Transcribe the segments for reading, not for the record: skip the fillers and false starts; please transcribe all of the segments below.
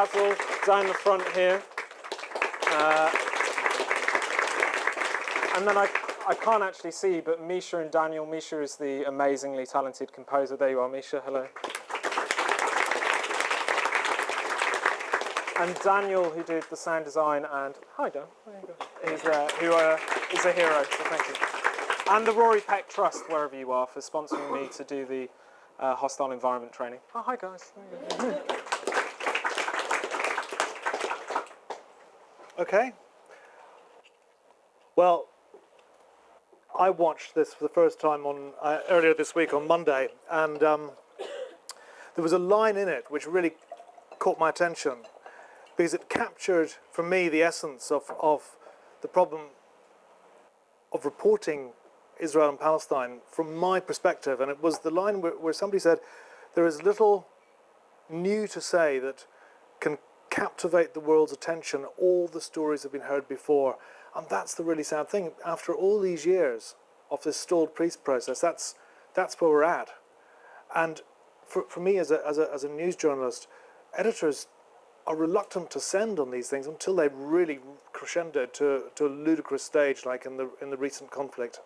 Basil down the front here. And then I can't actually see, but Misha and Daniel. Misha is the amazingly talented composer. There you are, Misha. Hello. And Daniel, who did the sound design, and hi, Dan. There you go. He's who is a hero. So thank you. And the Rory Peck Trust, wherever you are, for sponsoring me to do the hostile environment training. Oh, hi guys. Okay. Well, I watched this for the first time on earlier this week on Monday, and there was a line in it which really caught my attention because it captured, for me, the essence of the problem of reporting Israel and Palestine from my perspective. And it was the line where somebody said, there is little new to say that can captivate the world's attention. All the stories have been heard before. And that's the really sad thing. After all these years of this stalled peace process, that's where we're at. And for me as a news journalist, editors are reluctant to send on these things until they've really crescendoed to a ludicrous stage, like in the recent conflict.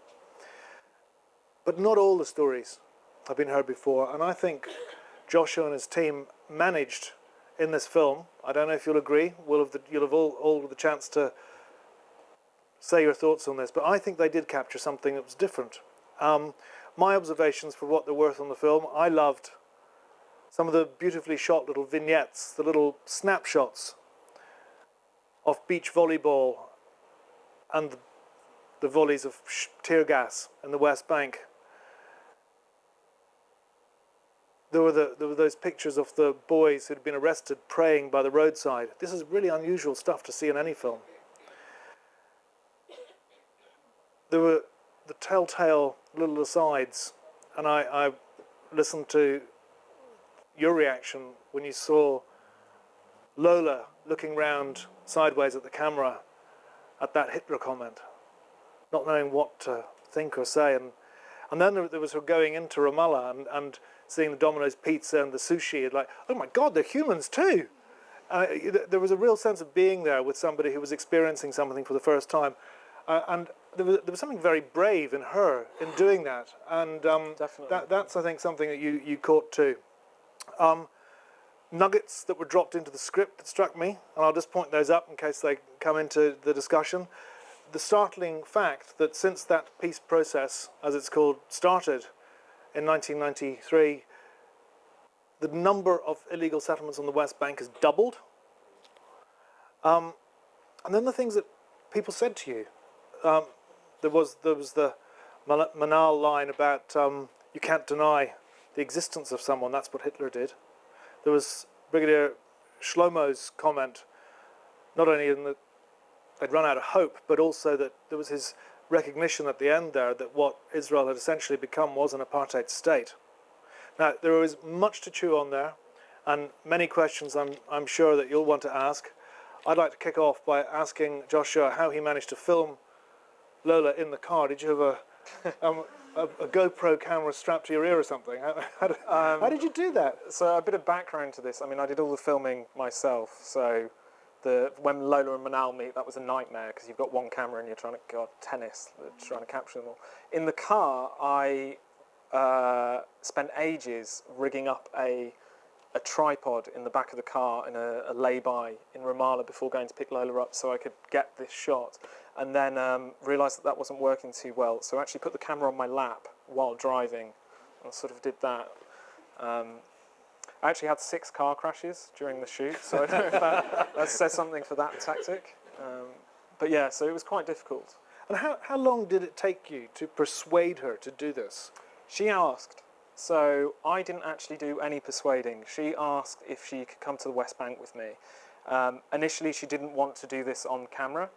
But not all the stories have been heard before, and I think Joshua and his team managed in this film. I don't know if you'll agree. You'll have all the chance to say your thoughts on this, but I think they did capture something that was different. My observations, for what they're worth on the film, I loved some of the beautifully shot little vignettes, the little snapshots of beach volleyball and the volleys of tear gas in the West Bank. There were those pictures of the boys who'd been arrested praying by the roadside. This is really unusual stuff to see in any film. There were the telltale little asides, and I listened to your reaction when you saw Lola looking round sideways at the camera at that Hitler comment, not knowing what to think or say. And then there was her going into Ramallah and seeing the Domino's pizza and the sushi, and like, oh my God, they're humans too. There was a real sense of being there with somebody who was experiencing something for the first time. And there was something very brave in her in doing that. And that's, I think, something that you caught too. Nuggets that were dropped into the script that struck me, and I'll just point those up in case they come into the discussion. The startling fact that since that peace process, as it's called, started in 1993, the number of illegal settlements on the West Bank has doubled. And then the things that people said to you. There was the Manal line about you can't deny the existence of someone. That's what Hitler did. There was Brigadier Shlomo's comment, not only in that they'd run out of hope, but also that there was his recognition at the end there that what Israel had essentially become was an apartheid state. Now, there was much to chew on there, and many questions I'm sure that you'll want to ask. I'd like to kick off by asking Joshua how he managed to film Lola in the car. Did you have a GoPro camera strapped to your ear or something? How did you do that? So a bit of background to this. I mean, I did all the filming myself. So when Lola and Manal meet, that was a nightmare because you've got one camera and you're trying to tennis, trying to capture them all. In the car, I spent ages rigging up a tripod in the back of the car in a lay-by in Ramallah before going to pick Lola up so I could get this shot. And then realised that wasn't working too well, so I actually put the camera on my lap while driving and sort of did that. I actually had 6 car crashes during the shoot, so I don't know if that says something for that tactic. But yeah, so it was quite difficult. And how long did it take you to persuade her to do this? She asked. So I didn't actually do any persuading. She asked if she could come to the West Bank with me. Initially, she didn't want to do this on camera.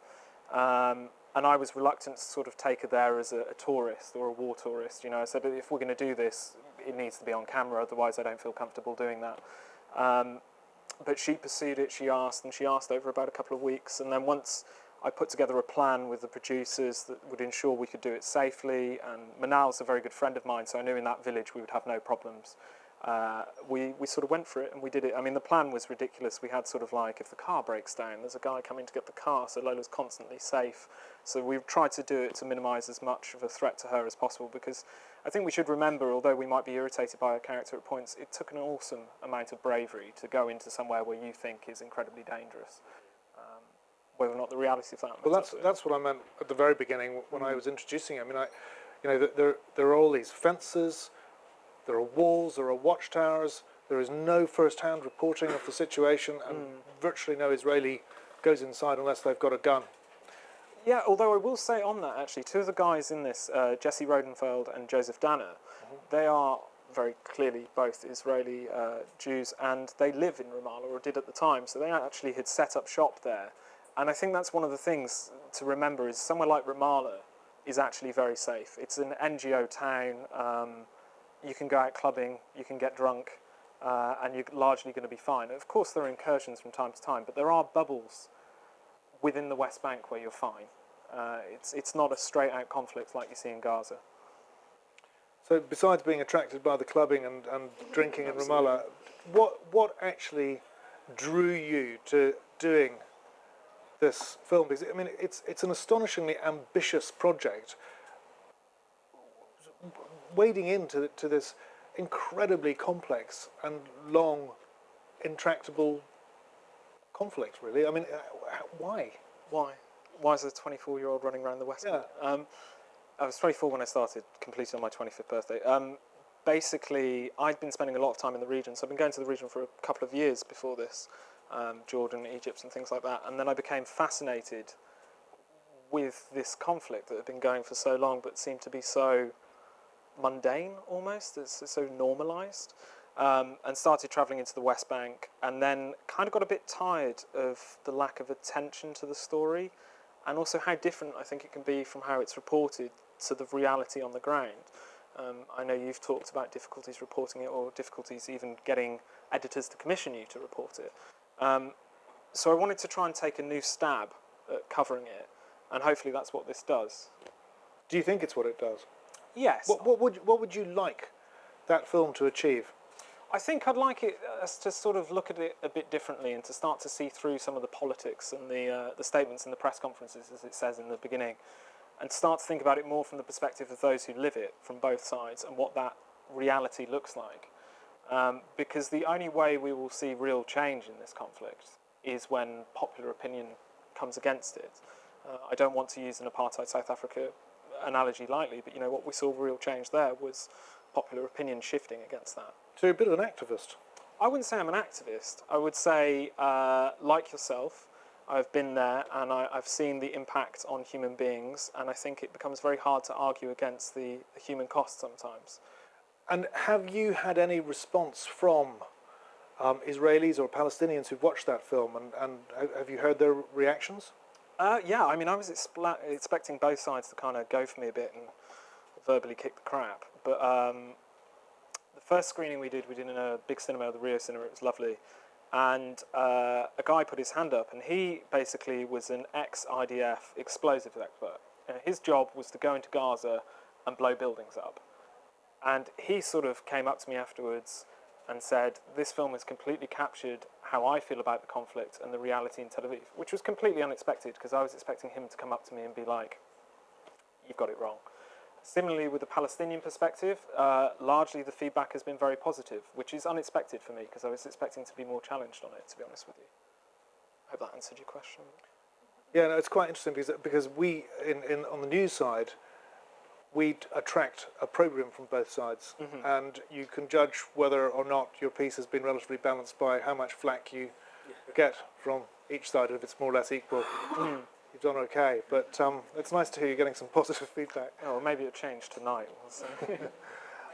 And I was reluctant to sort of take her there as a tourist or a war tourist. You know, I said, if we're going to do this, it needs to be on camera, otherwise I don't feel comfortable doing that. But she pursued it, she asked over about a couple of weeks, and then once I put together a plan with the producers that would ensure we could do it safely, and Manal's a very good friend of mine, so I knew in that village we would have no problems. we sort of went for it and we did it. I mean, the plan was ridiculous. We had sort of like, if the car breaks down, there's a guy coming to get the car, so Lola's constantly safe. So we've tried to do it to minimise as much of a threat to her as possible, because I think we should remember, although we might be irritated by her character at points, it took an awesome amount of bravery to go into somewhere where you think is incredibly dangerous. Whether or not the reality of that. Well, that's what I meant at the very beginning when I was introducing it. I mean, there are all these fences, there are walls, there are watchtowers. There is no first-hand reporting of the situation, and virtually no Israeli goes inside unless they've got a gun. Yeah, although I will say on that, actually, two of the guys in this, Jesse Rodenfeld and Joseph Danner, they are very clearly both Israeli Jews, and they live in Ramallah, or did at the time, so they actually had set up shop there. And I think that's one of the things to remember, is somewhere like Ramallah is actually very safe. It's an NGO town. You can go out clubbing, you can get drunk, and you're largely going to be fine. Of course, there are incursions from time to time, but there are bubbles within the West Bank where you're fine. It's not a straight-out conflict like you see in Gaza. So besides being attracted by the clubbing and drinking in Ramallah, what actually drew you to doing this film? Because, I mean, it's an astonishingly ambitious project, wading into this incredibly complex and long, intractable conflict, really. I mean, why? Why is a 24-year-old running around the West Bank? I was 24 when I started, completed on my 25th birthday. Basically, I'd been spending a lot of time in the region, so I've been going to the region for a couple of years before this, Jordan, Egypt and things like that, and then I became fascinated with this conflict that had been going for so long but seemed to be so mundane almost, it's so normalised, and started travelling into the West Bank, and then kind of got a bit tired of the lack of attention to the story, and also how different I think it can be from how it's reported to the reality on the ground. I know you've talked about difficulties reporting it, or difficulties even getting editors to commission you to report it. So I wanted to try and take a new stab at covering it, and hopefully that's what this does. Do you think it's what it does? Yes. What would you like that film to achieve? I think I'd like it to sort of look at it a bit differently, and to start to see through some of the politics and the statements in the press conferences, as it says in the beginning, and start to think about it more from the perspective of those who live it from both sides, and what that reality looks like. Because the only way we will see real change in this conflict is when popular opinion comes against it. I don't want to use an apartheid South Africa analogy lightly, but what we saw real change there was popular opinion shifting against that. So you're a bit of an activist. I wouldn't say I'm an activist. I would say, like yourself, I've been there and I've seen the impact on human beings, and I think it becomes very hard to argue against the human cost sometimes. And have you had any response from Israelis or Palestinians who've watched that film, and have you heard their reactions? Yeah, I mean, I was expecting both sides to kind of go for me a bit and verbally kick the crap, but the first screening we did in a big cinema, the Rio Cinema. It was lovely, and a guy put his hand up, and he basically was an ex-IDF explosives expert. His job was to go into Gaza and blow buildings up, and he sort of came up to me afterwards and said, this film has completely captured how I feel about the conflict and the reality in Tel Aviv, which was completely unexpected, because I was expecting him to come up to me and be like, you've got it wrong. Similarly, with the Palestinian perspective, largely the feedback has been very positive, which is unexpected for me, because I was expecting to be more challenged on it, to be honest with you. I hope that answered your question. Yeah, no, it's quite interesting because we, on the news side, we attract a programme from both sides, and you can judge whether or not your piece has been relatively balanced by how much flack you get from each side. If it's more or less equal, you've done okay. But it's nice to hear you're getting some positive feedback. Oh, well, maybe it'll change tonight. We'll see.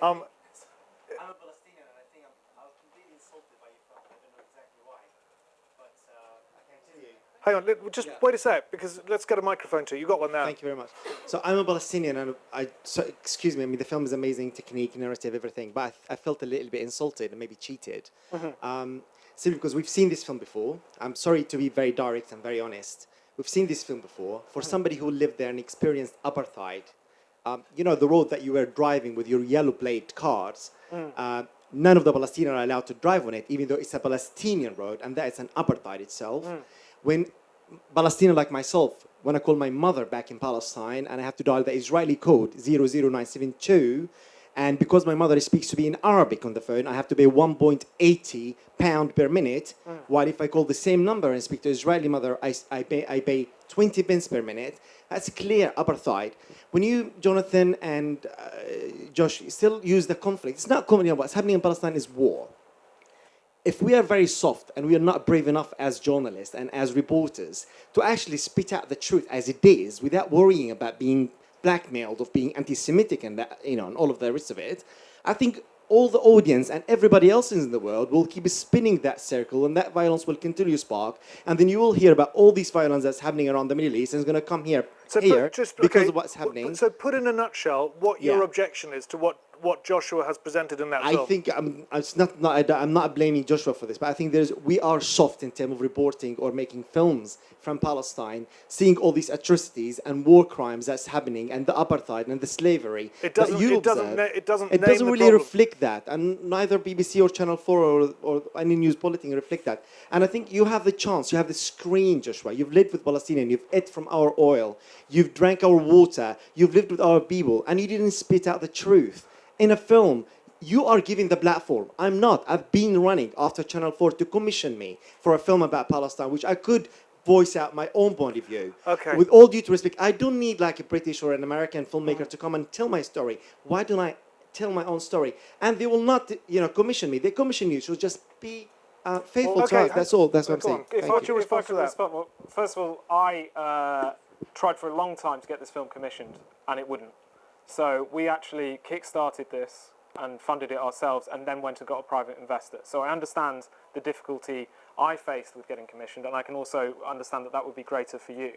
I'm a Palestinian, and I think I was completely insulted by your film. I don't know exactly why, but I can tell you. Hang on, just wait a sec, because let's get a microphone to you. You got one now. Thank you very much. So I'm a Palestinian, and excuse me, I mean, the film is amazing, technique, narrative, everything, but I felt a little bit insulted and maybe cheated. Simply because we've seen this film before. I'm sorry to be very direct and very honest. We've seen this film before. For somebody who lived there and experienced apartheid, the road that you were driving with your yellow plate cars, none of the Palestinians are allowed to drive on it, even though it's a Palestinian road, and that is an apartheid itself. When Palestinian like myself, when I call my mother back in Palestine and I have to dial the Israeli code 00972, and because my mother speaks to me in Arabic on the phone, I have to pay 1.80 pound per minute. While if I call the same number and speak to Israeli mother, I pay 20 pence per minute. That's clear apartheid. When you, Jonathan and Josh, still use the conflict, it's not conflict. What's happening in Palestine is war. If we are very soft and we are not brave enough as journalists and as reporters to actually spit out the truth as it is without worrying about being blackmailed of being anti-Semitic and that, you know, and all of the rest of it, I think all the audience and everybody else in the world will keep spinning that circle, and that violence will continue to spark, and then you will hear about all these violence that's happening around the Middle East, and it's going to come here because of what's happening. So put in a nutshell what your objection is to what Joshua has presented in that film. I think I'm not blaming Joshua for this, but I think we are soft in terms of reporting or making films from Palestine, seeing all these atrocities and war crimes that's happening, and the apartheid and the slavery. It doesn't really reflect that, and neither BBC or Channel 4 or any news bulletin reflect that. And I think you have the chance, you have the screen, Joshua. You've lived with Palestinians, you've ate from our oil, you've drank our water, you've lived with our people, and you didn't spit out the truth. In a film, you are giving the platform. I'm not. I've been running after Channel 4 to commission me for a film about Palestine, which I could voice out my own point of view. Okay. With all due respect, I don't need like a British or an American filmmaker to come and tell my story. Why don't I tell my own story? And they will not, commission me. They commission you. So just be faithful to us. That's all. That's what I'm saying. What's your response to that? Well, first of all, I tried for a long time to get this film commissioned, and it wouldn't. So we actually kick-started this and funded it ourselves, and then went and got a private investor. So I understand the difficulty I faced with getting commissioned, and I can also understand that would be greater for you.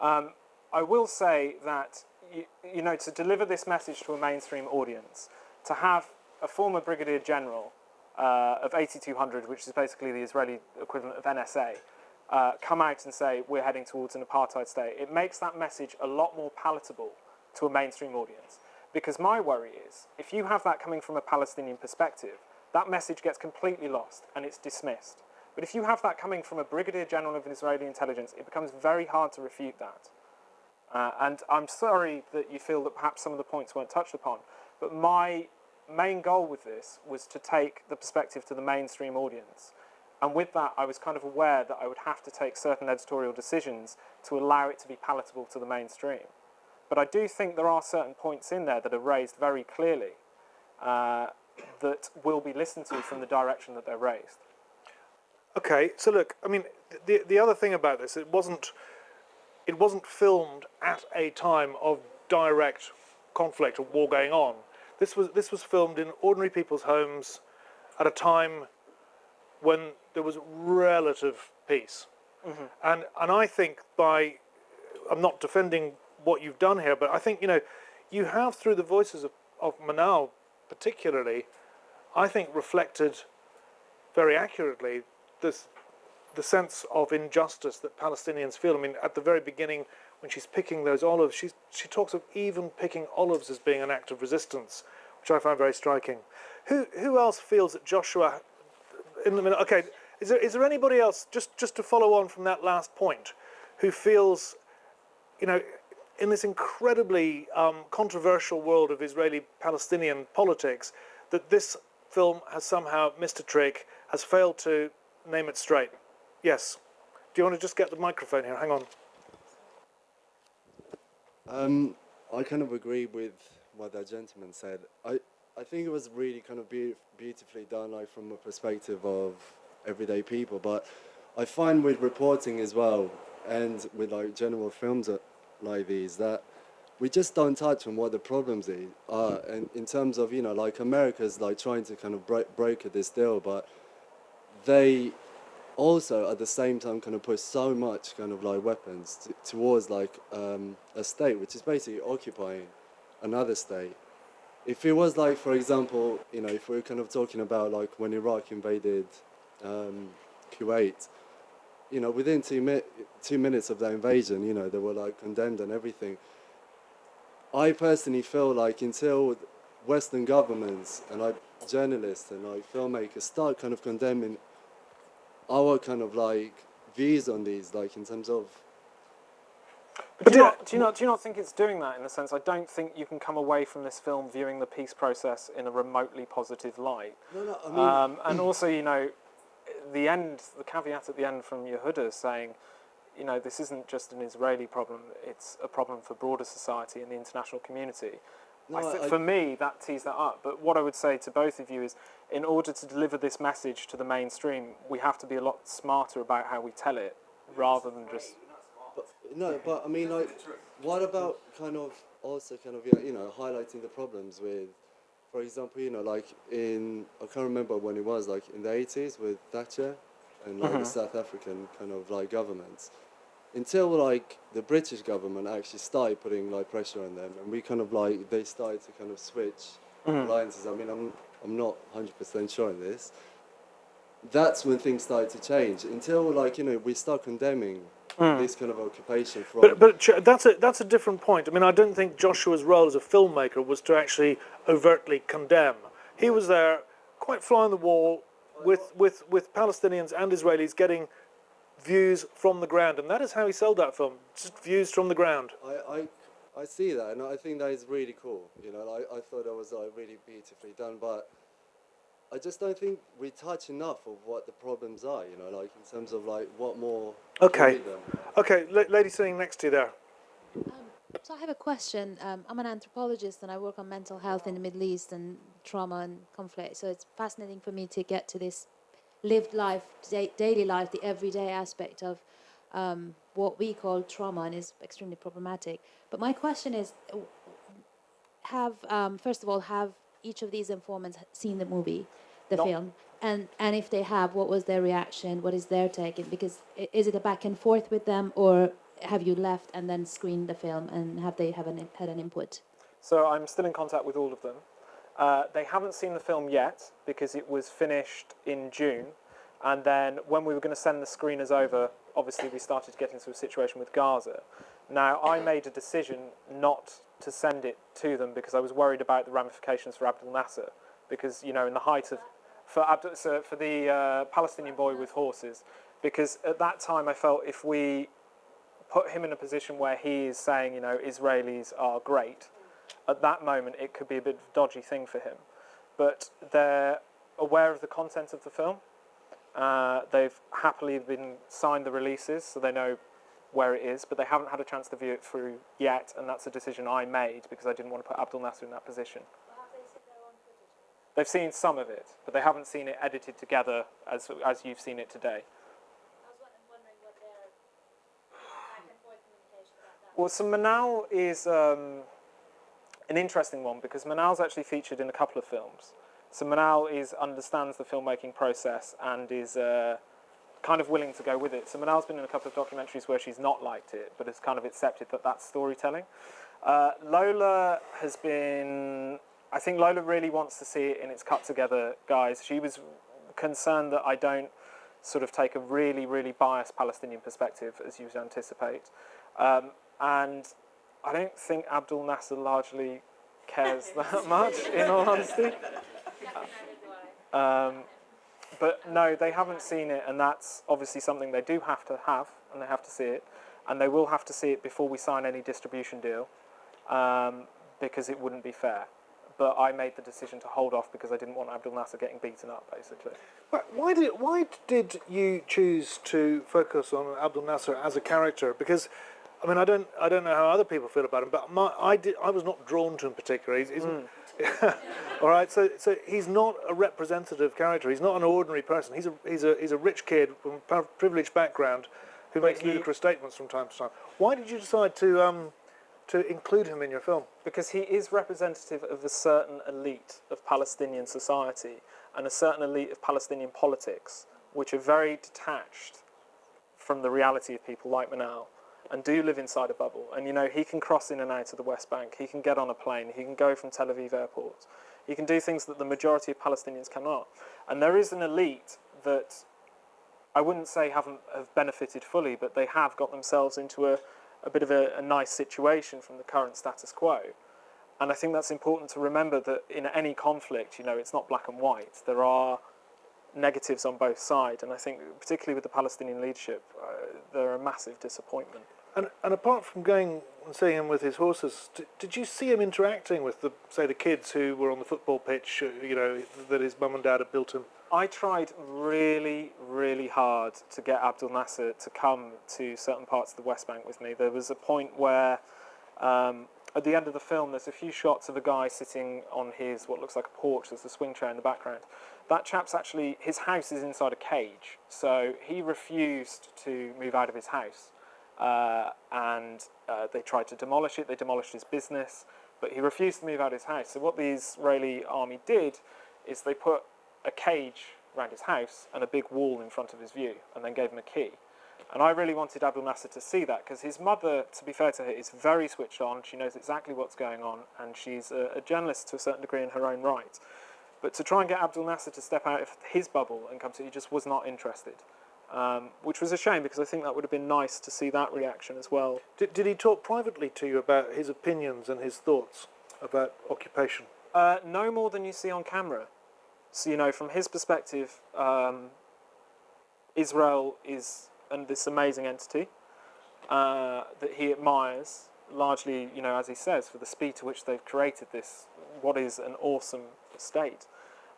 I will say that, to deliver this message to a mainstream audience, to have a former brigadier general of 8200, which is basically the Israeli equivalent of NSA, come out and say we're heading towards an apartheid state, it makes that message a lot more palatable to a mainstream audience. Because my worry is, if you have that coming from a Palestinian perspective, that message gets completely lost and it's dismissed. But if you have that coming from a brigadier general of Israeli intelligence, it becomes very hard to refute that. And I'm sorry that you feel that perhaps some of the points weren't touched upon, but my main goal with this was to take the perspective to the mainstream audience. And with that, I was kind of aware that I would have to take certain editorial decisions to allow it to be palatable to the mainstream. But I do think there are certain points in there that are raised very clearly that will be listened to from the direction that they're raised. Okay, so look, I mean, the other thing about this, it wasn't filmed at a time of direct conflict or war going on. This was filmed in ordinary people's homes at a time when there was relative peace. Mm-hmm. And I think I'm not defending what you've done here, but I think, you have, through the voices of Manal particularly, I think reflected very accurately the sense of injustice that Palestinians feel. I mean, at the very beginning, when she's picking those olives, she talks of even picking olives as being an act of resistance, which I find very striking. Who else feels that Joshua, in the minute, okay, is there anybody else, just to follow on from that last point, who feels, in this incredibly controversial world of Israeli-Palestinian politics, that this film has somehow missed a trick, has failed to name it straight? Yes. Do you want to just get the microphone here? Hang on. I kind of agree with what that gentleman said. I think it was really kind of beautifully done, like from a perspective of everyday people. But I find with reporting as well, and with like general films like these, that we just don't touch on what the problems are. And in terms of, like America's like trying to kind of broker this deal, but they also at the same time kind of push so much kind of like weapons towards like a state which is basically occupying another state. If it was like, for example, if we're kind of talking about like when Iraq invaded Kuwait, within 2 minutes of that invasion, they were like condemned and everything. I personally feel like until Western governments, and journalists and like filmmakers start kind of condemning our kind of like views on these, like in terms of. But do you not think it's doing that in the sense? I don't think you can come away from this film viewing the peace process in a remotely positive light. No, I mean. And also, you know, the caveat at the end from Yehuda saying, you know, this isn't just an Israeli problem; it's a problem for broader society and the international community. For me, that tees that up. But what I would say to both of you is, in order to deliver this message to the mainstream, we have to be a lot smarter about how we tell it, rather than just. But I mean, like, what about kind of also kind of you know highlighting the problems with, for example, you know, like I can't remember when it was, like in the 80s with Thatcher and like the South African kind of like governments, until like the British government actually started putting like pressure on them, and we kind of like they started to kind of switch alliances. I mean, I'm not 100% sure on this. That's when things started to change. Until like you know we start condemning this kind of occupation from. But that's a different point. I mean, I don't think Joshua's role as a filmmaker was to actually overtly condemn. He was there, quite fly on the wall, with Palestinians and Israelis getting views from the ground, and that is how he sold that film. Just views from the ground. I see that, and I think that is really cool. You know, I thought that was like really beautifully done, but I just don't think we touch enough of what the problems are. You know, like in terms of like what more. Okay, lady sitting next to you there. So I have a question. I'm an anthropologist and I work on mental health in the Middle East and trauma and conflict. So it's fascinating for me to get to this lived life, daily life, the everyday aspect of what we call trauma, and is extremely problematic. But my question is, first of all, have each of these informants seen the movie, the film? And if they have, what was their reaction? What is their take? Because is it a back and forth with them, or have you left and then screened the film, and have they had an input? So I'm still in contact with all of them. They haven't seen the film yet because it was finished in June, and then when we were going to send the screeners over, obviously we started to get into a situation with Gaza. Now, I made a decision not to send it to them because I was worried about the ramifications for Abdel Nasser, because, you know, in the height of... For the Palestinian boy with horses, because at that time I felt if we put him in a position where he is saying, you know, Israelis are great, at that moment it could be a bit of a dodgy thing for him. But they're aware of the content of the film. They've happily been signed the releases, so they know where it is, but they haven't had a chance to view it through yet, and that's a decision I made because I didn't want to put Abdel Nasser in that position. They've seen some of it, but they haven't seen it edited together as you've seen it today. I was wondering what their back and forth communication about that. Well, so Manal is an interesting one because Manal's actually featured in a couple of films. So Manal understands the filmmaking process and is kind of willing to go with it. So Manal's been in a couple of documentaries where she's not liked it, but has kind of accepted that that's storytelling. Lola has been... I think Lola really wants to see it in its cut together, guys. She was concerned that I don't sort of take a really, really biased Palestinian perspective, as you would anticipate. And I don't think Abdel Nasser largely cares that much, in all honesty. But no, they haven't seen it, and that's obviously something they do have to have, and they have to see it. And they will have to see it before we sign any distribution deal, because it wouldn't be fair. But I made the decision to hold off because I didn't want Abdel Nasser getting beaten up, basically. Why did you choose to focus on Abdel Nasser as a character? Because, I mean, I don't know how other people feel about him, but I was not drawn to him particularly. All right, so he's not a representative character. He's not an ordinary person. He's a rich kid from a privileged background who makes ludicrous statements from time to time. Why did you decide to include him in your film? Because he is representative of a certain elite of Palestinian society and a certain elite of Palestinian politics, which are very detached from the reality of people like Manal and do live inside a bubble. And, you know, he can cross in and out of the West Bank, he can get on a plane, he can go from Tel Aviv airport, he can do things that the majority of Palestinians cannot. And there is an elite that I wouldn't say have benefited fully, but they have got themselves into a bit of a nice situation from the current status quo. And I think that's important to remember, that in any conflict, it's not black and white. There are negatives on both sides, and I think particularly with the Palestinian leadership, they're a massive disappointment. And apart from going and seeing him with his horses, did you see him interacting with the kids who were on the football pitch, that his mum and dad had built him? I tried really, really hard to get Abdel Nasser to come to certain parts of the West Bank with me. There was a point where, at the end of the film, there's a few shots of a guy sitting on what looks like a porch. There's a swing chair in the background. That chap's actually, his house is inside a cage, so he refused to move out of his house. And they tried to demolish it. They demolished his business, but he refused to move out of his house. So what the Israeli army did is they put a cage around his house and a big wall in front of his view, and then gave him a key. And I really wanted Abdel Nasser to see that, because his mother, to be fair to her, is very switched on. She knows exactly what's going on, and she's a journalist to a certain degree in her own right. But to try and get Abdel Nasser to step out of his bubble and come to, he just was not interested. Which was a shame, because I think that would have been nice to see that reaction as well. Did he talk privately to you about his opinions and his thoughts about occupation? No more than you see on camera. So, from his perspective, Israel is this amazing entity that he admires, largely, as he says, for the speed to which they've created this, what is an awesome state.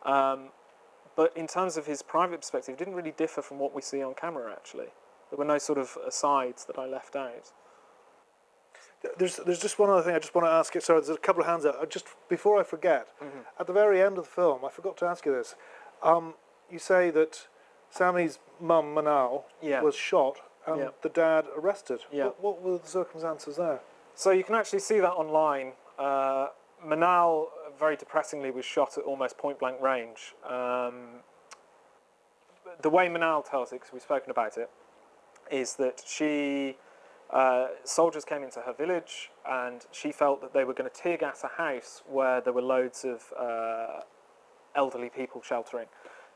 But in terms of his private perspective, it didn't really differ from what we see on camera, actually. There were no sort of asides that I left out. There's just one other thing I just want to ask you. Sorry, there's a couple of hands up. Just before I forget, at the very end of the film, I forgot to ask you this. You say that Sami's mum, Manal, was shot and the dad arrested. Yeah. What were the circumstances there? So you can actually see that online. Manal, very depressingly, was shot at almost point-blank range. The way Manal tells it, because we've spoken about it, is that soldiers came into her village, and she felt that they were going to tear gas a house where there were loads of elderly people sheltering.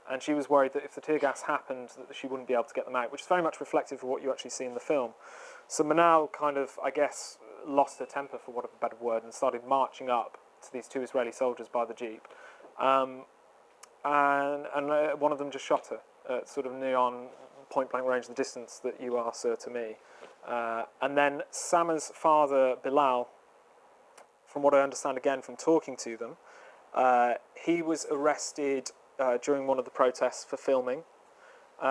And she was worried that if the tear gas happened, that she wouldn't be able to get them out, which is very much reflective of what you actually see in the film. So Manal kind of, I guess, lost her temper, for want of a better word, and started marching up to these two Israeli soldiers by the jeep. And one of them just shot her at sort of neon point-blank range, the distance that you are, sir, to me. And then Sama's father, Bilal, from what I understand again from talking to them, he was arrested during one of the protests for filming.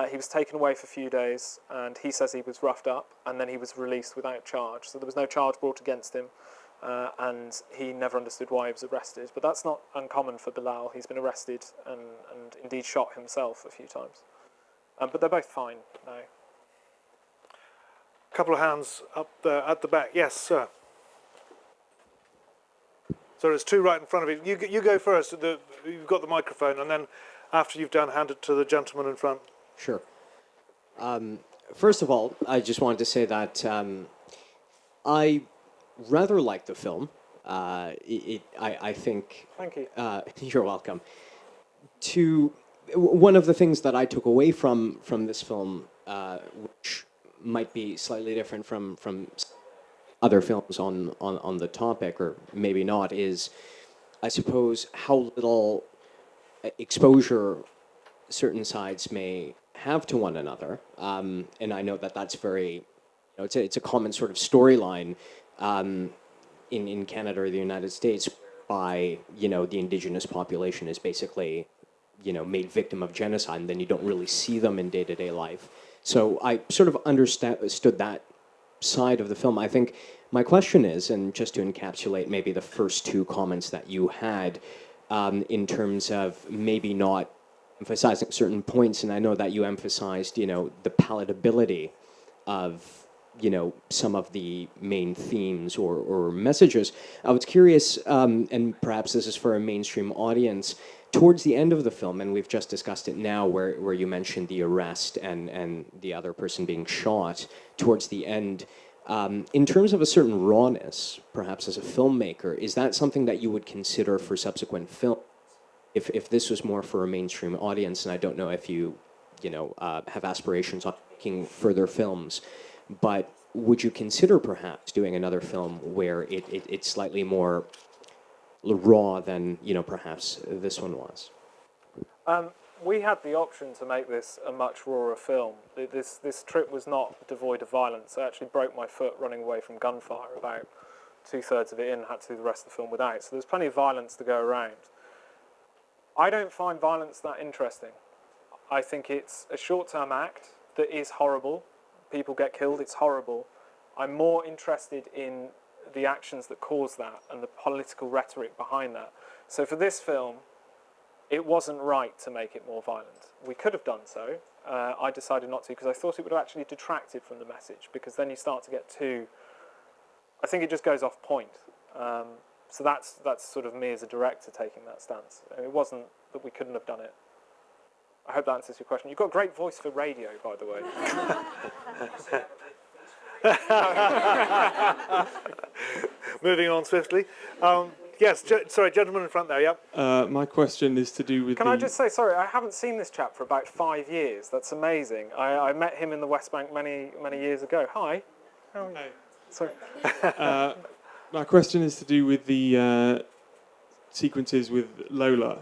He was taken away for a few days, and he says he was roughed up, and then he was released without charge. So there was no charge brought against him, and he never understood why he was arrested. But that's not uncommon for Bilal. He's been arrested and indeed shot himself a few times. But they're both fine now. A couple of hands up there at the back. Yes, sir. So there's two right in front of you. You go first. You've got the microphone, and then after you've done, hand it to the gentleman in front. Sure. First of all, I just wanted to say that I rather like the film. I think... Thank you. You're welcome. One of the things that I took away from this film, which might be slightly different from other films on the topic, or maybe not, is, I suppose, how little exposure certain sides may have to one another. And I know that that's very, it's a common sort of storyline in Canada or the United States, by, the indigenous population is basically, made victim of genocide, and then you don't really see them in day-to-day life. So I sort of understood that side of the film. I think my question is, and just to encapsulate maybe the first two comments that you had, in terms of maybe not emphasizing certain points, and I know that you emphasized, the palatability of, some of the main themes or messages. I was curious, and perhaps this is for a mainstream audience, towards the end of the film, and we've just discussed it now, where you mentioned the arrest and the other person being shot towards the end, in terms of a certain rawness, perhaps as a filmmaker, is that something that you would consider for subsequent film? If this was more for a mainstream audience, and I don't know if you have aspirations on making further films, but would you consider perhaps doing another film where it's slightly more raw than perhaps this one was. We had the option to make this a much rawer film. This trip was not devoid of violence. I actually broke my foot running away from gunfire about 2/3 of it in, had to do the rest of the film without. So there's plenty of violence to go around. I don't find violence that interesting. I think it's a short-term act that is horrible. People get killed, it's horrible. I'm more interested in the actions that cause that and the political rhetoric behind that. So for this film, it wasn't right to make it more violent. We could have done so. I decided not to because I thought it would have actually detracted from the message, because then you start to get too... I think it just goes off point. So that's sort of me as a director taking that stance. And it wasn't that we couldn't have done it. I hope that answers your question. You've got a great voice for radio, by the way. Moving on swiftly. Yes, sorry, gentleman in front there, yep. My question is to do with Can I just say, sorry, I haven't seen this chap for about 5 years. That's amazing. I met him in the West Bank many years ago. Hi. How are you? Hi. Sorry. My question is to do with the sequences with Lola.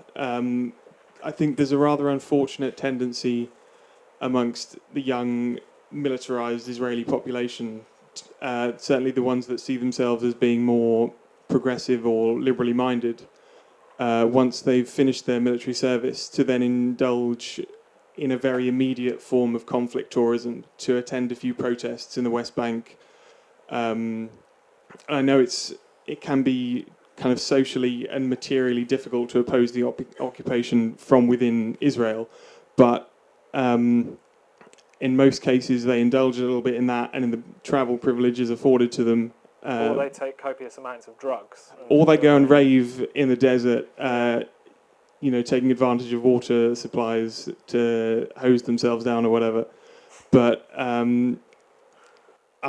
I think there's a rather unfortunate tendency amongst the young militarized Israeli population, certainly the ones that see themselves as being more progressive or liberally minded, once they've finished their military service, to then indulge in a very immediate form of conflict tourism, to attend a few protests in the West Bank. I know it can be kind of socially and materially difficult to oppose the occupation from within Israel, but in most cases they indulge a little bit in that and in the travel privileges afforded to them. Or they take copious amounts of drugs. Or they go and rave in the desert, taking advantage of water supplies to hose themselves down or whatever. But I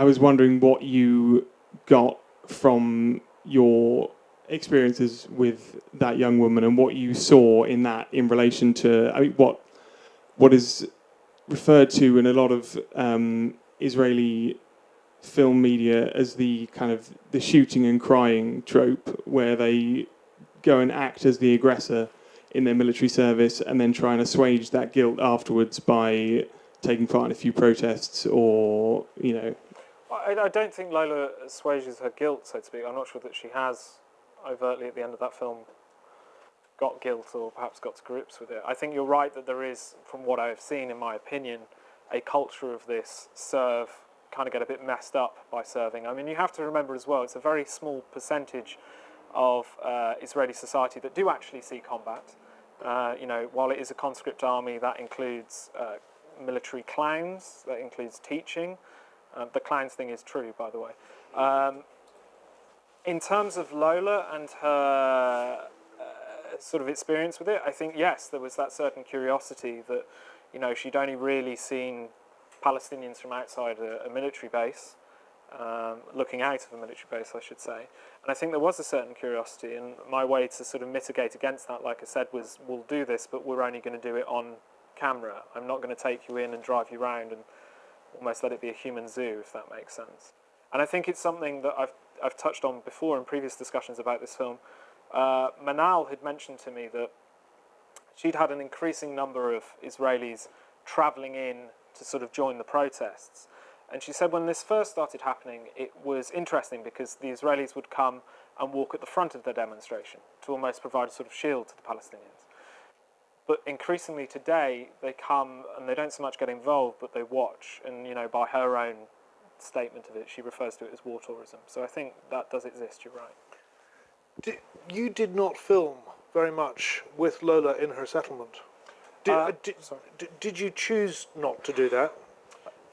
was wondering what you got from your experiences with that young woman and what you saw in that in relation to what is referred to in a lot of Israeli film media as the kind of the shooting and crying trope, where they go and act as the aggressor in their military service and then try and assuage that guilt afterwards by taking part in a few protests or, I don't think Lola assuages her guilt, so to speak. I'm not sure that she has overtly at the end of that film got guilt or perhaps got to grips with it. I think you're right that there is, from what I've seen, in my opinion, a culture of this kind of get a bit messed up by serving. I mean, you have to remember as well, it's a very small percentage of Israeli society that do actually see combat. While it is a conscript army, that includes military clowns, that includes teaching. The clowns thing is true, by the way. In terms of Lola and her sort of experience with it, I think, yes, there was that certain curiosity that, she'd only really seen Palestinians from outside a military base, looking out of a military base, I should say. And I think there was a certain curiosity, and my way to sort of mitigate against that, like I said, was we'll do this, but we're only going to do it on camera. I'm not going to take you in and drive you around and almost let it be a human zoo, if that makes sense. And I think it's something that I've touched on before in previous discussions about this film. Manal had mentioned to me that she'd had an increasing number of Israelis travelling in to sort of join the protests. And she said when this first started happening, it was interesting because the Israelis would come and walk at the front of their demonstration to almost provide a sort of shield to the Palestinians. But increasingly today, they come and they don't so much get involved, but they watch. And, by her own statement of it, she refers to it as war tourism. So I think that does exist, you're right. You did not film very much with Lola in her settlement. Did you choose not to do that?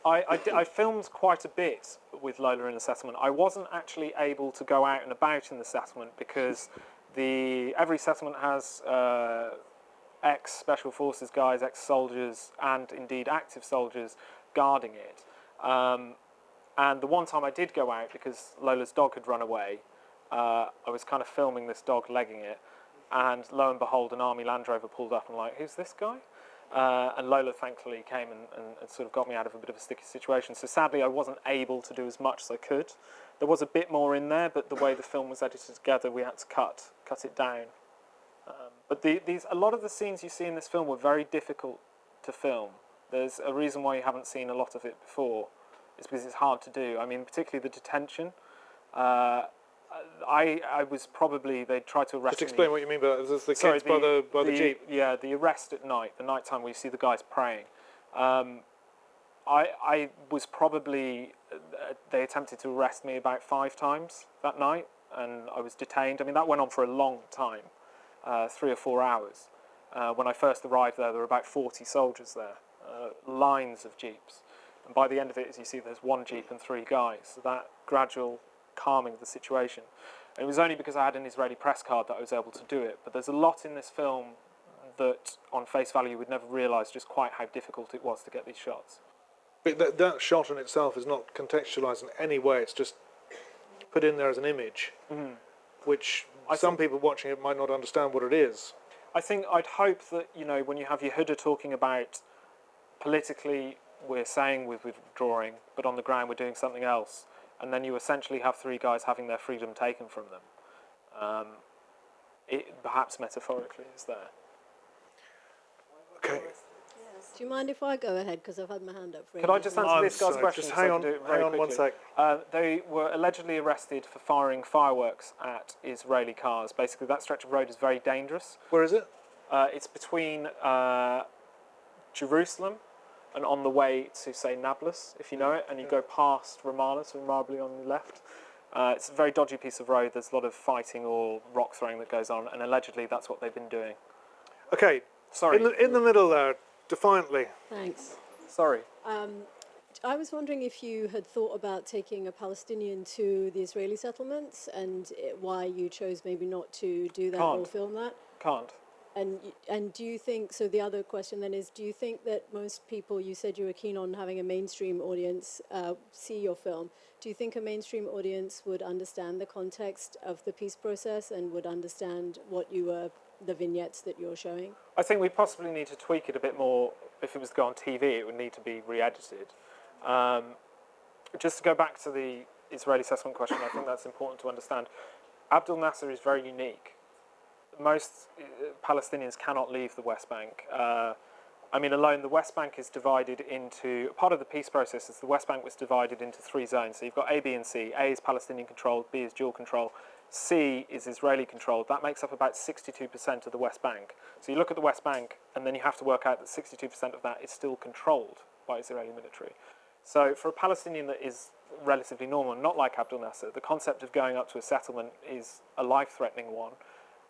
I filmed quite a bit with Lola in the settlement. I wasn't actually able to go out and about in the settlement because every settlement has ex-special forces guys, ex-soldiers, and indeed active soldiers guarding it. And the one time I did go out, because Lola's dog had run away, I was kind of filming this dog legging it, and lo and behold, an army Land Rover pulled up and I'm like, who's this guy? And Lola thankfully came and sort of got me out of a bit of a sticky situation. So sadly, I wasn't able to do as much as I could. There was a bit more in there, but the way the film was edited together, we had to cut it down. But a lot of the scenes you see in this film were very difficult to film. There's a reason why you haven't seen a lot of it before. It's because it's hard to do. I mean, particularly the detention. I was probably, they tried to arrest me. Just explain what you mean by that. Is this the kids by the jeep? Yeah, the arrest at night, the night time where you see the guys praying. I was probably, they attempted to arrest me about 5 times that night, and I was detained. I mean, that went on for a long time, 3 or 4 hours. When I first arrived there were about 40 soldiers there, lines of jeeps. And by the end of it, as you see, there's 1 jeep and 3 guys. So that gradual calming of the situation. And it was only because I had an Israeli press card that I was able to do it. But there's a lot in this film that, on face value, you would never realise just quite how difficult it was to get these shots. But that shot in itself is not contextualised in any way. It's just put in there as an image, which some people watching it might not understand what it is. I think I'd hope that, you know, when you have Yehuda talking about politically we're saying we're withdrawing, but on the ground we're doing something else, and then you essentially have 3 guys having their freedom taken from them. It perhaps metaphorically is there. Okay. Do you mind if I go ahead, because I've had my hand up for Could I just answer this guy's question? Just so I hang can on, do it very one quickly? sec. They were allegedly arrested for firing fireworks at Israeli cars. Basically, that stretch of road is very dangerous. Where is it? It's between Jerusalem and on the way to, say, Nablus, if you know it, and you go past Ramallah, so Ramallah on the left. It's a very dodgy piece of road. There's a lot of fighting or rock throwing that goes on, and allegedly that's what they've been doing. Okay. Sorry. In the middle there, defiantly. Thanks. Sorry. I was wondering if you had thought about taking a Palestinian to the Israeli settlements, and why you chose maybe not to do that or film that. Can't. And do you think, so the other question then is, do you think that most people, you said you were keen on having a mainstream audience see your film, do you think a mainstream audience would understand the context of the peace process and would understand what you were, the vignettes that you're showing? I think we possibly need to tweak it a bit more. If it was to go on TV, it would need to be re-edited. Just to go back to the Israeli settlement question, I think that's important to understand. Abdel Nasser is very unique. Most Palestinians cannot leave the West Bank. I mean, alone, the West Bank is divided into, part of the peace process is the West Bank was divided into 3 zones. So you've got A, B, and C. A is Palestinian controlled, B is dual control, C is Israeli controlled. That makes up about 62% of the West Bank. So you look at the West Bank, and then you have to work out that 62% of that is still controlled by Israeli military. So for a Palestinian that is relatively normal, not like Abdel Nasser, the concept of going up to a settlement is a life-threatening one.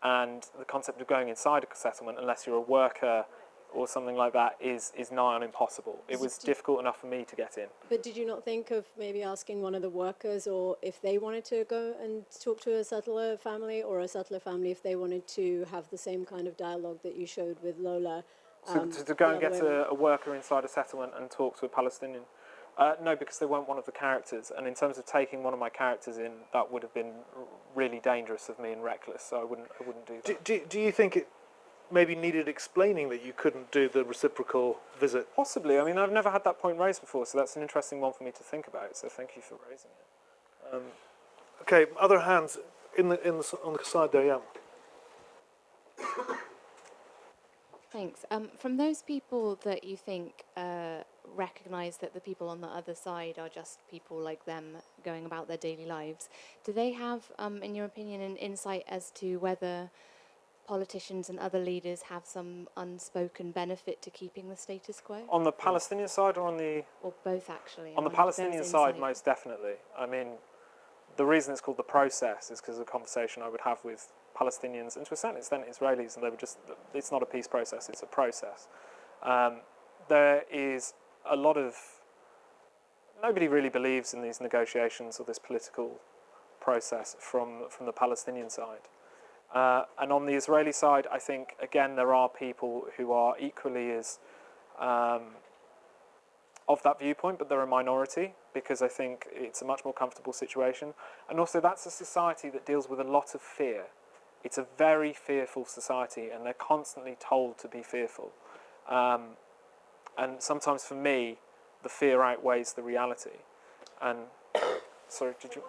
And the concept of going inside a settlement, unless you're a worker or something like that, is nigh on impossible. It was difficult enough for me to get in. But did you not think of maybe asking one of the workers, or if they wanted to go and talk to a settler family, or a settler family if they wanted to have the same kind of dialogue that you showed with Lola? So to go and get a worker inside a settlement and talk to a Palestinian? No, because they weren't one of the characters. And in terms of taking one of my characters in, that would have been really dangerous of me and reckless, so I wouldn't do that. Do you think it maybe needed explaining that you couldn't do the reciprocal visit? Possibly. I mean, I've never had that point raised before, so that's an interesting one for me to think about, so thank you for raising it. Okay, other hands on the side there, yeah. Thanks. From those people that you think recognise that the people on the other side are just people like them going about their daily lives, do they have, in your opinion, an insight as to whether politicians and other leaders have some unspoken benefit to keeping the status quo? On the Palestinian side or on the... Or both, actually. On the Palestinian side, most definitely. I mean, the reason it's called the process is because of the conversation I would have with Palestinians, and to a certain extent Israelis, and they were just, it's not a peace process, it's a process. There is a lot of, nobody really believes in these negotiations or this political process from the Palestinian side. And on the Israeli side, I think, again, there are people who are equally as of that viewpoint, but they're a minority, because I think it's a much more comfortable situation. And also, that's a society that deals with a lot of fear. It's a very fearful society, and they're constantly told to be fearful. And sometimes for me, the fear outweighs the reality. And sorry, did you?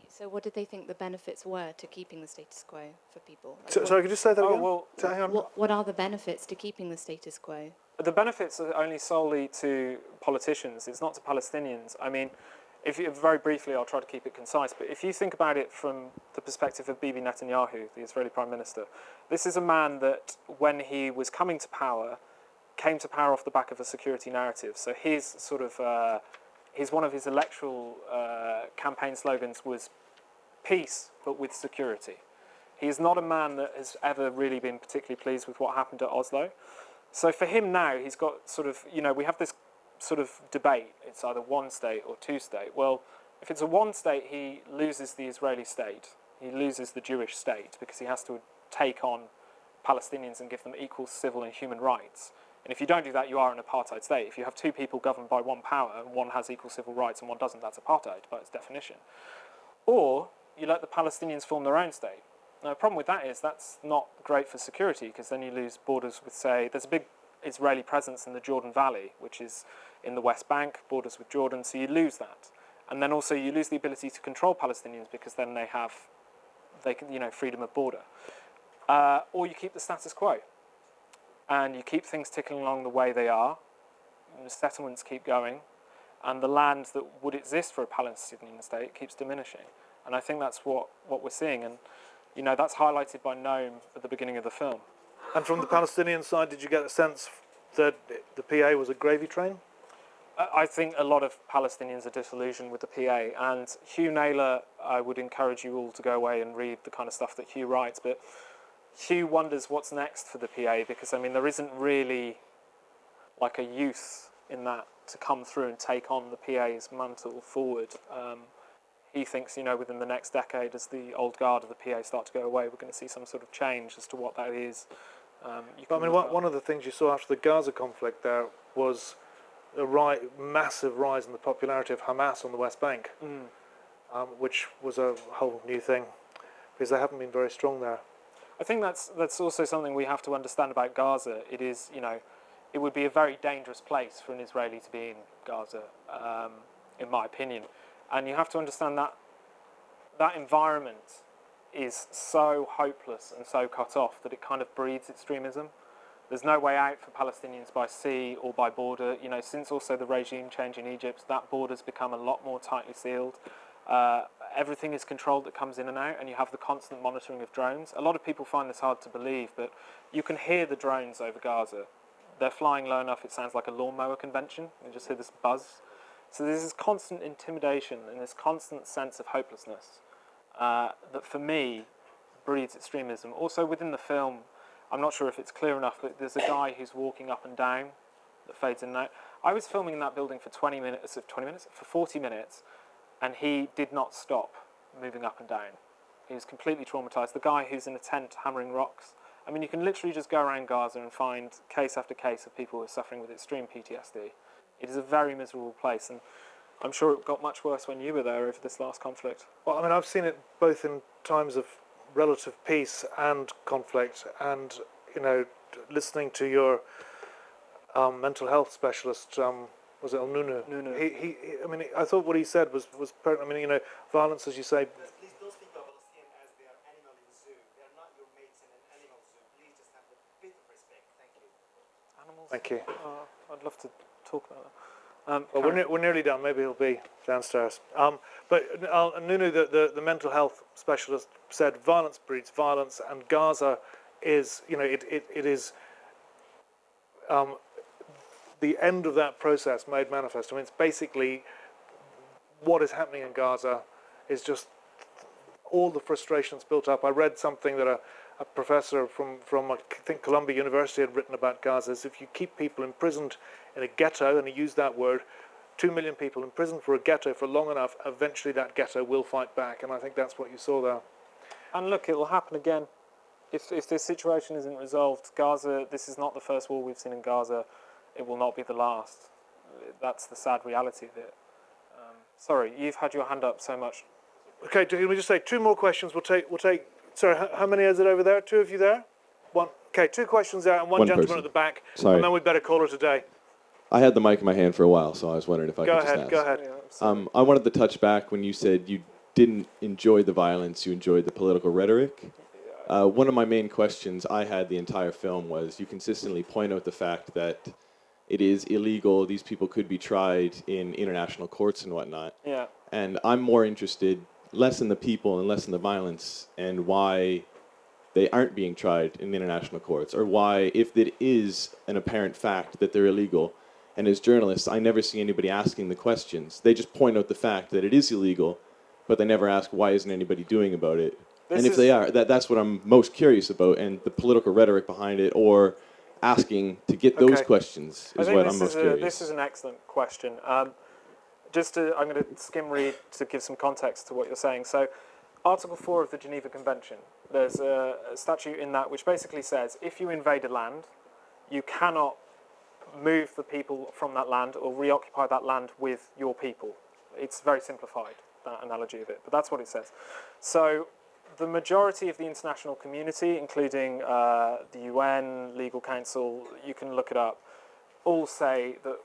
So what did they think the benefits were to keeping the status quo for people? Like So, sorry, could you say that Oh, again? well, Hang on. what are the benefits to keeping the status quo? the benefits are only solely to politicians. It's not to Palestinians. I mean, if you, very briefly, I'll try to keep it concise, but if you think about it from the perspective of Bibi Netanyahu, the Israeli Prime Minister, this is a man that, when he was coming to power, came to power off the back of a security narrative. So his sort of, one of his electoral campaign slogans was peace, but with security. He is not a man that has ever really been particularly pleased with what happened at Oslo. So for him now, he's got sort of, we have this sort of debate. It's either one state or two state. Well, if it's a one state, he loses the Israeli state. He loses the Jewish state because he has to take on Palestinians and give them equal civil and human rights. And if you don't do that, you are an apartheid state. If you have two people governed by one power and one has equal civil rights and one doesn't, that's apartheid by its definition. Or you let the Palestinians form their own state. Now, the problem with that is that's not great for security because then you lose borders with, say, there's a big Israeli presence in the Jordan Valley, which is in the West Bank, borders with Jordan, so you lose that. And then also you lose the ability to control Palestinians because then they can, freedom of border. Or you keep the status quo and you keep things ticking along the way they are, and the settlements keep going, and the land that would exist for a Palestinian state keeps diminishing. And I think that's what we're seeing. And that's highlighted by Noam at the beginning of the film. And from the Palestinian side, did you get a sense that the PA was a gravy train? I think a lot of Palestinians are disillusioned with the PA. And Hugh Naylor, I would encourage you all to go away and read the kind of stuff that Hugh writes. But Hugh wonders what's next for the PA because, there isn't really like a youth in that to come through and take on the PA's mantle forward. He thinks, within the next decade, as the old guard of the PA start to go away, we're going to see some sort of change as to what that is. One of the things you saw after the Gaza conflict there was a massive rise in the popularity of Hamas on the West Bank, which was a whole new thing because they haven't been very strong there. I think that's also something we have to understand about Gaza. It is, it would be a very dangerous place for an Israeli to be in Gaza, in my opinion. And you have to understand that environment is so hopeless and so cut off that it kind of breeds extremism. There's no way out for Palestinians by sea or by border. Since also the regime change in Egypt, that border's become a lot more tightly sealed. Everything is controlled that comes in and out, and you have the constant monitoring of drones. A lot of people find this hard to believe, but you can hear the drones over Gaza. They're flying low enough it sounds like a lawnmower convention. You just hear this buzz. So there's this constant intimidation and this constant sense of hopelessness that, for me, breeds extremism. Also, within the film, I'm not sure if it's clear enough, but there's a guy who's walking up and down that fades in and out. I was filming in that building for 40 minutes, and he did not stop moving up and down. He was completely traumatized. The guy who's in a tent hammering rocks. You can literally just go around Gaza and find case after case of people who are suffering with extreme PTSD. It is a very miserable place, and I'm sure it got much worse when you were there over this last conflict. Well, I've seen it both in times of relative peace and conflict, and listening to your mental health specialist, was it El Nunu? Nunu. He I thought what he said was pertinent. Violence, as you say. Please don't speak about Palestinians as they are animal in zoo. They are not your mates in an animal zoo. Please just have a bit of respect. Thank you. Animals? Thank you. I'd love to talk about that. Well, we're nearly done. Maybe he'll be downstairs. But Nunu, the mental health specialist, said violence breeds violence, and Gaza is, it is the end of that process made manifest. It's basically what is happening in Gaza is just all the frustrations built up. I read something that a professor from I think Columbia University had written about Gaza. Is if you keep people imprisoned in a ghetto, and he used that word, 2 million people imprisoned for a ghetto for long enough, eventually that ghetto will fight back, and I think that's what you saw there. And look, it will happen again. If this situation isn't resolved, Gaza, this is not the first war we've seen in Gaza. It will not be the last. That's the sad reality of it. Sorry, you've had your hand up so much. Okay, can we just say 2 more questions? We'll take. Sorry, how many is it over there? 2 of you there? 1. Okay, 2 questions there and one One gentleman person. at the back, Sorry. and then we'd better call it a day. I had the mic in my hand for a while, so I was wondering if I Go could just ahead, ask. go ahead. Yeah, absolutely. I wanted to touch back when you said you didn't enjoy the violence, you enjoyed the political rhetoric. One of my main questions I had the entire film was you consistently point out the fact that it is illegal, these people could be tried in international courts and whatnot. Yeah. And I'm more interested less in the people and less in the violence and why they aren't being tried in international courts, or why, if it is an apparent fact that they're illegal, and as journalists, I never see anybody asking the questions. They just point out the fact that it is illegal, but they never ask why isn't anybody doing about it. And if they are, that's what I'm most curious about, and the political rhetoric behind it, or asking to get those Okay. questions is what I'm most curious. This is an excellent question. I'm going to skim read to give some context to what you're saying. So, Article 4 of the Geneva Convention, there's a statute in that which basically says if you invade a land, you cannot move the people from that land or reoccupy that land with your people. It's very simplified, that analogy of it, but that's what it says. So, the majority of the international community, including the UN, Legal Council, you can look it up, all say that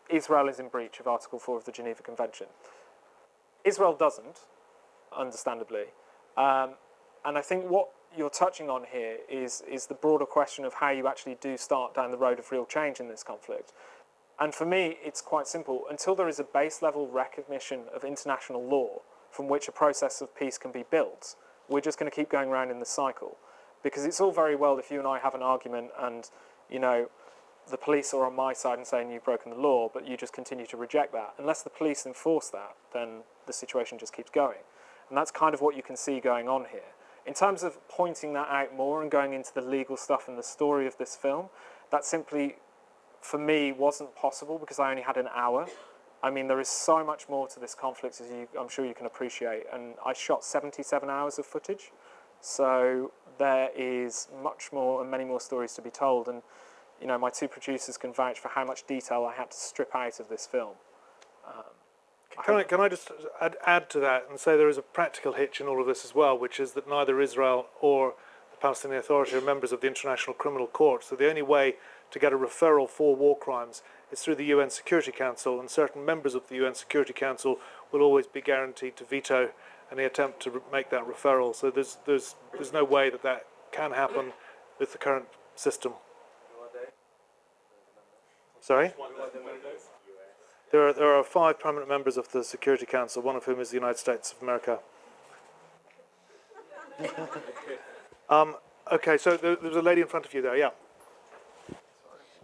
Israel is in breach of Article 4 of the Geneva Convention. Israel doesn't, understandably. And I think what you're touching on here is the broader question of how you actually do start down the road of real change in this conflict. And for me, it's quite simple. Until there is a base level recognition of international law from which a process of peace can be built, we're just going to keep going around in this cycle. Because it's all very well if you and I have an argument and, you know, the police are on my side and saying you've broken the law, but you just continue to reject that. Unless the police enforce that, then the situation just keeps going. And that's kind of what you can see going on here. In terms of pointing that out more and going into the legal stuff and the story of this film, that simply, for me, wasn't possible because I only had an hour. I mean, there is so much more to this conflict, as I'm sure you can appreciate. And I shot 77 hours of footage. So there is much more and many more stories to be told. And, you know, my 2 producers can vouch for how much detail I had to strip out of this film. Can I just add to that and say there is a practical hitch in all of this as well, which is that neither Israel or the Palestinian Authority are members of the International Criminal Court. So the only way to get a referral for war crimes is through the UN Security Council, and certain members of the UN Security Council will always be guaranteed to veto any attempt to make that referral. So there's no way that can happen with the current system. Sorry? There are 5 permanent members of the Security Council, one of whom is the United States of America. Okay, so there's a lady in front of you there, yeah.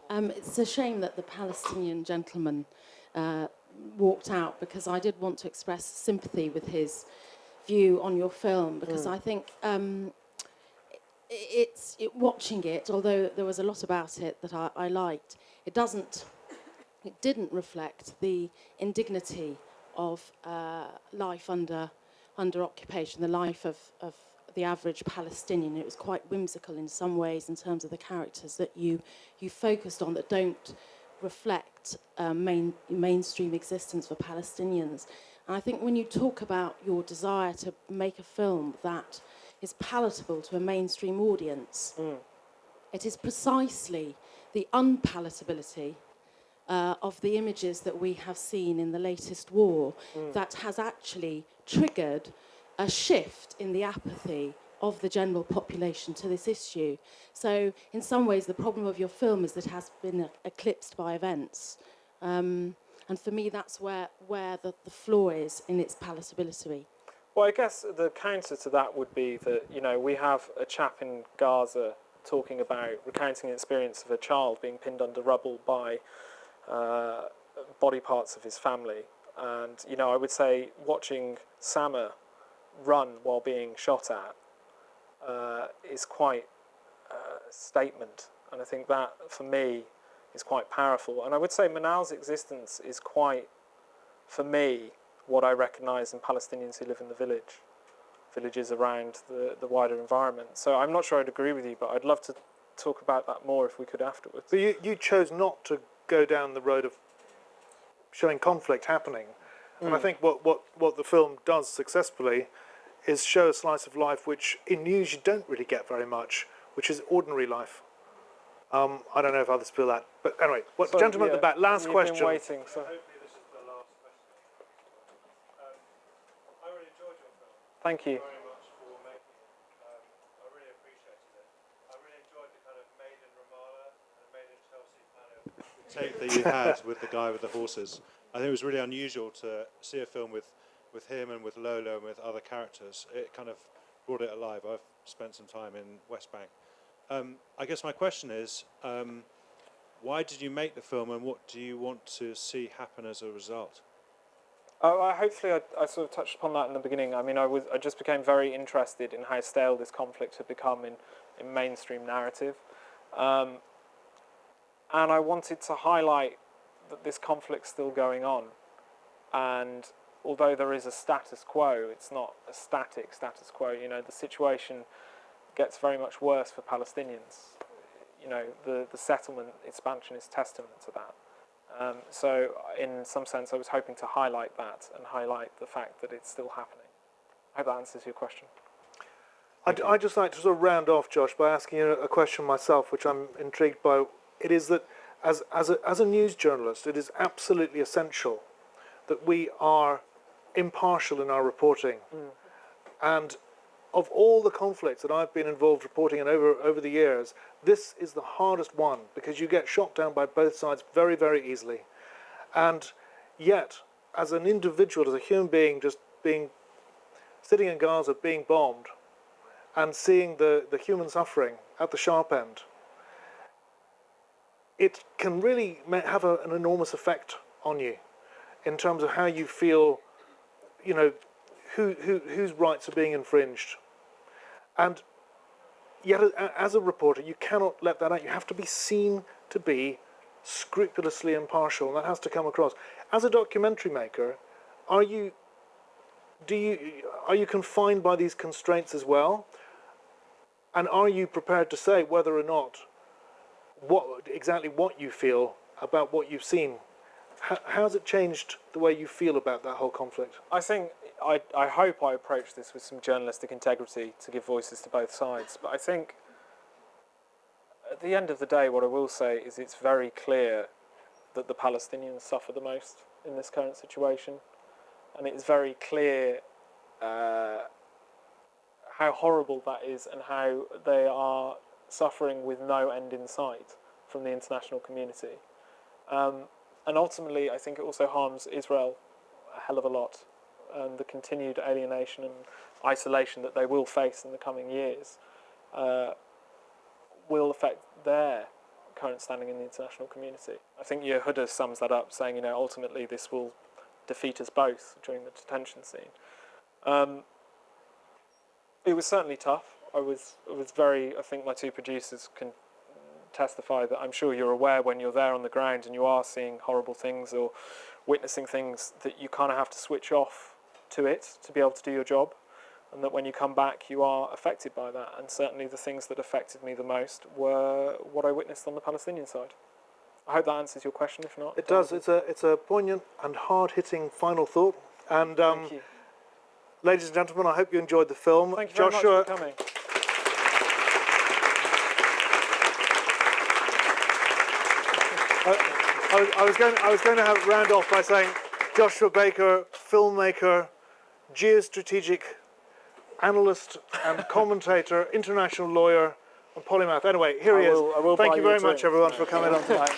It's a shame that the Palestinian gentleman walked out, because I did want to express sympathy with his view on your film, because I think watching it, although there was a lot about it that I liked, it didn't reflect the indignity of life under occupation, the life of the average Palestinian. It was quite whimsical in some ways in terms of the characters that you focused on that don't reflect mainstream existence for Palestinians. And I think when you talk about your desire to make a film that is palatable to a mainstream audience, it is precisely the unpalatability of the images that we have seen in the latest war that has actually triggered a shift in the apathy of the general population to this issue. So in some ways, the problem of your film is that it has been eclipsed by events. And for me, that's where the flaw is in its palatability. Well, I guess the counter to that would be that, you know, we have a chap in Gaza recounting the experience of a child being pinned under rubble by body parts of his family. And, you know, I would say watching Sama run while being shot at is quite a statement. And I think that, for me, is quite powerful. And I would say Manal's existence is quite, for me, what I recognise in Palestinians who live in the villages around the wider environment. So I'm not sure I'd agree with you, but I'd love to talk about that more if we could afterwards. But you chose not to go down the road of showing conflict happening. And I think what the film does successfully is show a slice of life which in news you don't really get very much, which is ordinary life. I don't know if others feel that, but anyway, So, gentleman at the yeah, back, last you've question. Been waiting, so. Hopefully this is the last question. I really enjoyed your film. Thank you. Very much for making it. I really appreciated it. I really enjoyed the kind of made in Ramallah and made in Chelsea kind of take that you had with the guy with the horses. I think it was really unusual to see a film with him and with Lola and with other characters. It kind of brought it alive. I've spent some time in West Bank. I guess my question is, why did you make the film, and what do you want to see happen as a result? Hopefully I sort of touched upon that in the beginning. I mean, I just became very interested in how stale this conflict had become in mainstream narrative. And I wanted to highlight that this conflict's still going on. And although there is a status quo, it's not a static status quo. You know, the situation gets very much worse for Palestinians. You know, the settlement expansion is testament to that. So in some sense, I was hoping to highlight that and highlight the fact that it's still happening. I hope that answers your question. I'd just like to sort of round off, Josh, by asking you a question myself, which I'm intrigued by. It is that as a news journalist, it is absolutely essential that we are impartial in our reporting. And of all the conflicts that I've been involved reporting in over the years, this is the hardest one because you get shot down by both sides very, very easily. And yet, as an individual, as a human being, just sitting in Gaza, being bombed, and seeing the human suffering at the sharp end, it can really have an enormous effect on you in terms of how you feel, you know, whose rights are being infringed. And yet, as a reporter, you cannot let that out. You have to be seen to be scrupulously impartial, and that has to come across. As a documentary maker, are you confined by these constraints as well? And are you prepared to say whether or not exactly what you feel about what you've seen? How has it changed the way you feel about that whole conflict? I think, I hope I approach this with some journalistic integrity to give voices to both sides. But I think at the end of the day, what I will say is it's very clear that the Palestinians suffer the most in this current situation. And it's very clear how horrible that is and how they are suffering with no end in sight from the international community. And ultimately, I think it also harms Israel a hell of a lot. And the continued alienation and isolation that they will face in the coming years will affect their current standing in the international community. I think Yehuda sums that up, saying, you know, ultimately this will defeat us both during the detention scene. It was certainly tough. I was very, I think my two producers can testify that I'm sure you're aware when you're there on the ground and you are seeing horrible things or witnessing things that you kind of have to switch off to it to be able to do your job, and that when you come back you are affected by that. And certainly the things that affected me the most were what I witnessed on the Palestinian side. I hope that answers your question. If not, it does. It's a poignant and hard-hitting final thought. And thank you. Ladies and gentlemen, I hope you enjoyed the film. Thank you very Joshua, much for coming. I was going to round off by saying Joshua Baker, filmmaker, geostrategic analyst and commentator, international lawyer and polymath. Anyway, here he is. Thank you very much, everyone, for coming on tonight.